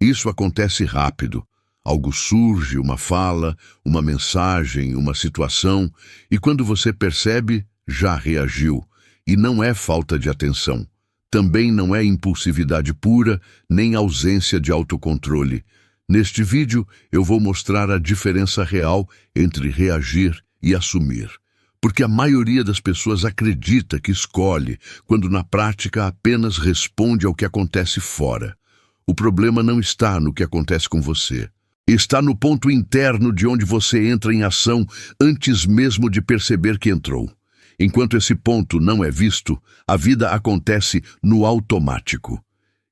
Isso acontece rápido. Algo surge, uma fala, uma mensagem, uma situação, e quando você percebe, já reagiu. E não é falta de atenção. Também não é impulsividade pura, nem ausência de autocontrole. Neste vídeo, eu vou mostrar a diferença real entre reagir e assumir. Porque a maioria das pessoas acredita que escolhe, quando na prática apenas responde ao que acontece fora. O problema não está no que acontece com você. Está no ponto interno de onde você entra em ação antes mesmo de perceber que entrou. Enquanto esse ponto não é visto, a vida acontece no automático.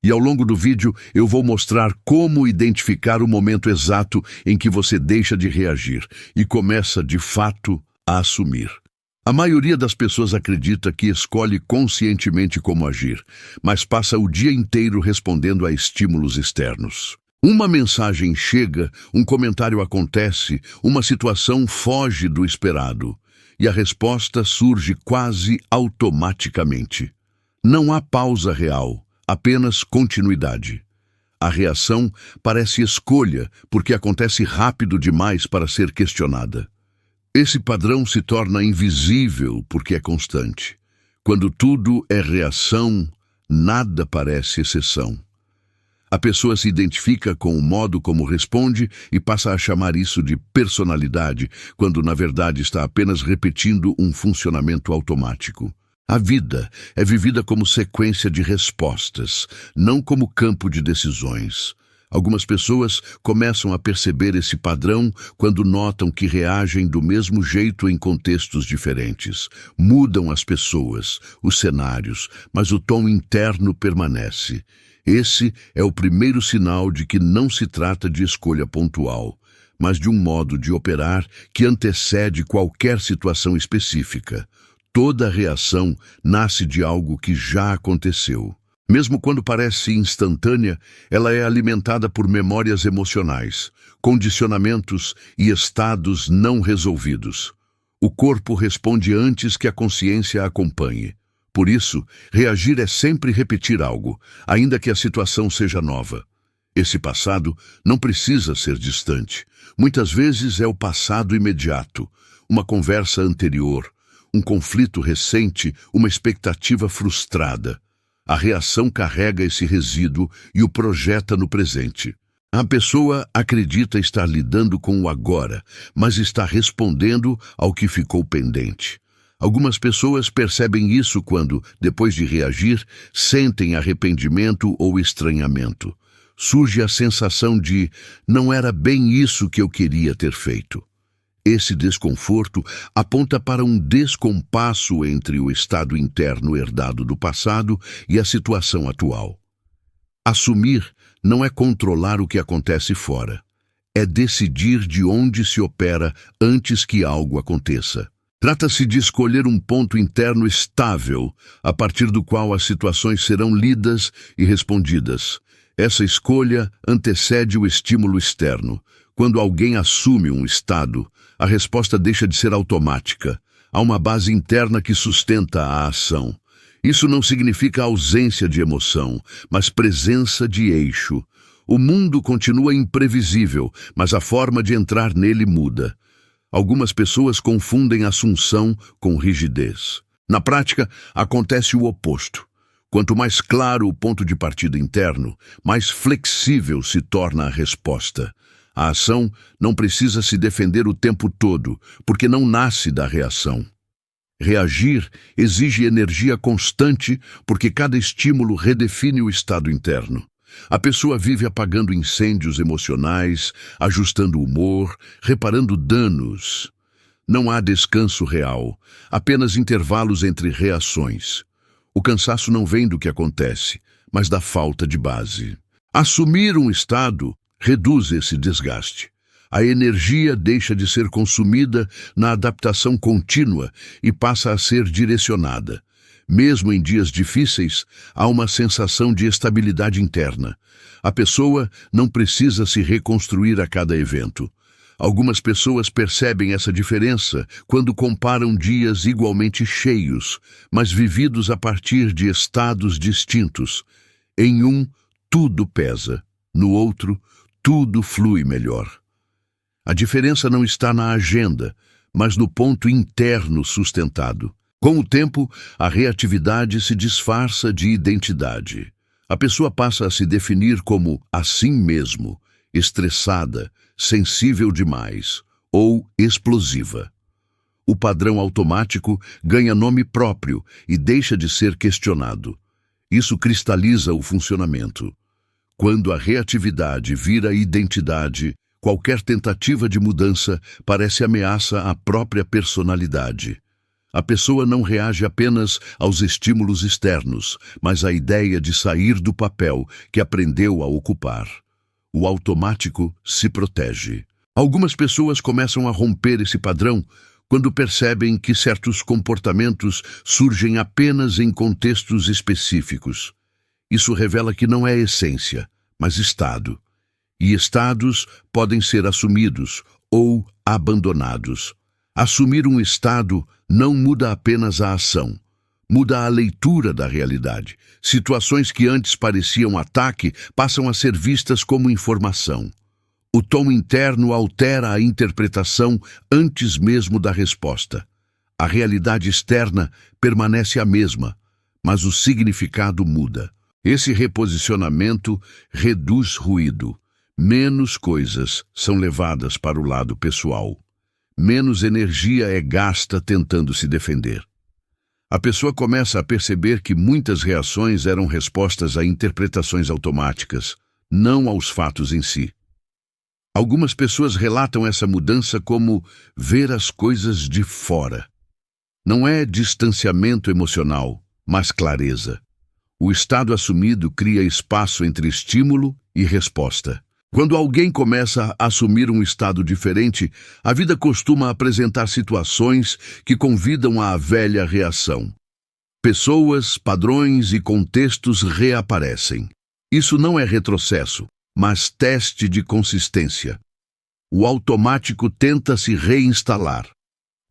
E ao longo do vídeo eu vou mostrar como identificar o momento exato em que você deixa de reagir e começa de fato a assumir. A maioria das pessoas acredita que escolhe conscientemente como agir, mas passa o dia inteiro respondendo a estímulos externos. Uma mensagem chega, um comentário acontece, uma situação foge do esperado, e a resposta surge quase automaticamente. Não há pausa real, apenas continuidade. A reação parece escolha, porque acontece rápido demais para ser questionada. Esse padrão se torna invisível porque é constante. Quando tudo é reação, nada parece exceção. A pessoa se identifica com o modo como responde e passa a chamar isso de personalidade, quando na verdade está apenas repetindo um funcionamento automático. A vida é vivida como sequência de respostas, não como campo de decisões. Algumas pessoas começam a perceber esse padrão quando notam que reagem do mesmo jeito em contextos diferentes. Mudam as pessoas, os cenários, mas o tom interno permanece. Esse é o primeiro sinal de que não se trata de escolha pontual, mas de um modo de operar que antecede qualquer situação específica. Toda reação nasce de algo que já aconteceu. Mesmo quando parece instantânea, ela é alimentada por memórias emocionais, condicionamentos e estados não resolvidos. O corpo responde antes que a consciência acompanhe. Por isso, reagir é sempre repetir algo, ainda que a situação seja nova. Esse passado não precisa ser distante. Muitas vezes é o passado imediato, uma conversa anterior, um conflito recente, uma expectativa frustrada. A reação carrega esse resíduo e o projeta no presente. A pessoa acredita estar lidando com o agora, mas está respondendo ao que ficou pendente. Algumas pessoas percebem isso quando, depois de reagir, sentem arrependimento ou estranhamento. Surge a sensação de não era bem isso que eu queria ter feito. Esse desconforto aponta para um descompasso entre o estado interno herdado do passado e a situação atual. Assumir não é controlar o que acontece fora. É decidir de onde se opera antes que algo aconteça. Trata-se de escolher um ponto interno estável, a partir do qual as situações serão lidas e respondidas. Essa escolha antecede o estímulo externo. Quando alguém assume um estado, a resposta deixa de ser automática. Há uma base interna que sustenta a ação. Isso não significa ausência de emoção, mas presença de eixo. O mundo continua imprevisível, mas a forma de entrar nele muda. Algumas pessoas confundem assunção com rigidez. Na prática, acontece o oposto. Quanto mais claro o ponto de partida interno, mais flexível se torna a resposta. A ação não precisa se defender o tempo todo, porque não nasce da reação. Reagir exige energia constante, porque cada estímulo redefine o estado interno. A pessoa vive apagando incêndios emocionais, ajustando o humor, reparando danos. Não há descanso real, apenas intervalos entre reações. O cansaço não vem do que acontece, mas da falta de base. Assumir um estado reduz esse desgaste. A energia deixa de ser consumida na adaptação contínua e passa a ser direcionada. Mesmo em dias difíceis, há uma sensação de estabilidade interna. A pessoa não precisa se reconstruir a cada evento. Algumas pessoas percebem essa diferença quando comparam dias igualmente cheios, mas vividos a partir de estados distintos. Em um, tudo pesa. no outro, tudo flui melhor. A diferença não está na agenda, mas no ponto interno sustentado. Com o tempo, a reatividade se disfarça de identidade. A pessoa passa a se definir como assim mesmo, estressada, sensível demais ou explosiva. O padrão automático ganha nome próprio e deixa de ser questionado. Isso cristaliza o funcionamento. Quando a reatividade vira identidade, qualquer tentativa de mudança parece ameaça à própria personalidade. A pessoa não reage apenas aos estímulos externos, mas à ideia de sair do papel que aprendeu a ocupar. O automático se protege. Algumas pessoas começam a romper esse padrão quando percebem que certos comportamentos surgem apenas em contextos específicos. Isso revela que não é essência, mas estado. E estados podem ser assumidos ou abandonados. Assumir um estado não muda apenas a ação, muda a leitura da realidade. Situações que antes pareciam ataque passam a ser vistas como informação. O tom interno altera a interpretação antes mesmo da resposta. A realidade externa permanece a mesma, mas o significado muda. Esse reposicionamento reduz ruído. Menos coisas são levadas para o lado pessoal. Menos energia é gasta tentando se defender. A pessoa começa a perceber que muitas reações eram respostas a interpretações automáticas, não aos fatos em si. Algumas pessoas relatam essa mudança como ver as coisas de fora. Não é distanciamento emocional, mas clareza. O estado assumido cria espaço entre estímulo e resposta. Quando alguém começa a assumir um estado diferente, a vida costuma apresentar situações que convidam à velha reação. Pessoas, padrões e contextos reaparecem. Isso não é retrocesso, mas teste de consistência. O automático tenta se reinstalar.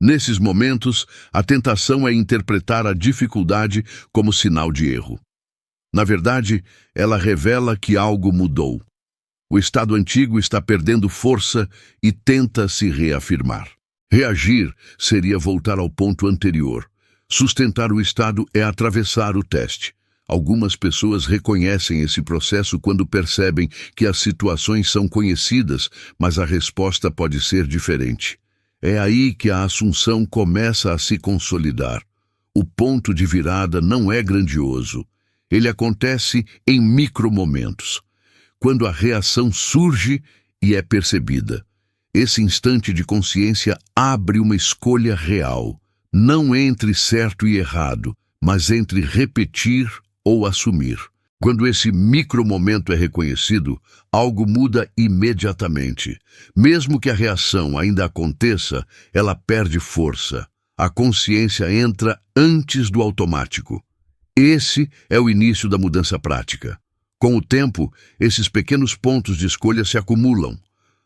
Nesses momentos, a tentação é interpretar a dificuldade como sinal de erro. Na verdade, ela revela que algo mudou. O estado antigo está perdendo força e tenta se reafirmar. Reagir seria voltar ao ponto anterior. Sustentar o estado é atravessar o teste. Algumas pessoas reconhecem esse processo quando percebem que as situações são conhecidas, mas a resposta pode ser diferente. É aí que a assunção começa a se consolidar. O ponto de virada não é grandioso. Ele acontece em micromomentos. Quando a reação surge e é percebida. Esse instante de consciência abre uma escolha real, não entre certo e errado, mas entre repetir ou assumir. Quando esse micromomento é reconhecido, algo muda imediatamente. Mesmo que a reação ainda aconteça, ela perde força. A consciência entra antes do automático. Esse é o início da mudança prática. Com o tempo, esses pequenos pontos de escolha se acumulam.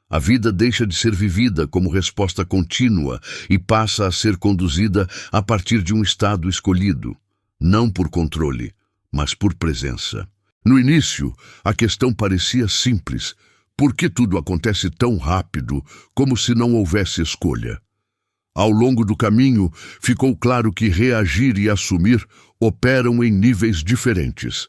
A vida deixa de ser vivida como resposta contínua e passa a ser conduzida a partir de um estado escolhido, não por controle, mas por presença. No início, a questão parecia simples. Por que tudo acontece tão rápido, como se não houvesse escolha? Ao longo do caminho, ficou claro que reagir e assumir operam em níveis diferentes.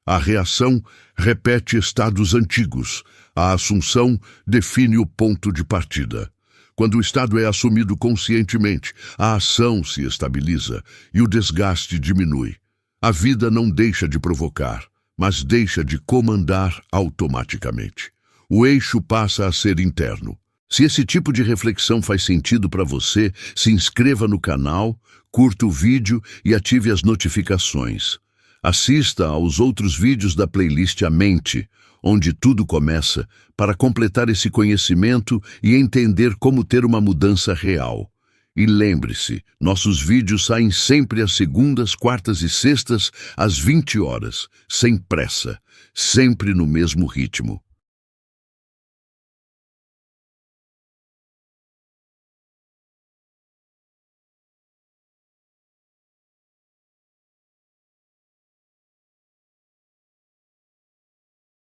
A reação repete estados antigos. A assunção define o ponto de partida. Quando o estado é assumido conscientemente, a ação se estabiliza e o desgaste diminui. A vida não deixa de provocar, mas deixa de comandar automaticamente. O eixo passa a ser interno. Se esse tipo de reflexão faz sentido para você, se inscreva no canal, curta o vídeo e ative as notificações. Assista aos outros vídeos da playlist A Mente, onde tudo começa, para completar esse conhecimento e entender como ter uma mudança real. E lembre-se, nossos vídeos saem sempre às segundas, quartas e sextas, às 20 horas, sem pressa, sempre no mesmo ritmo.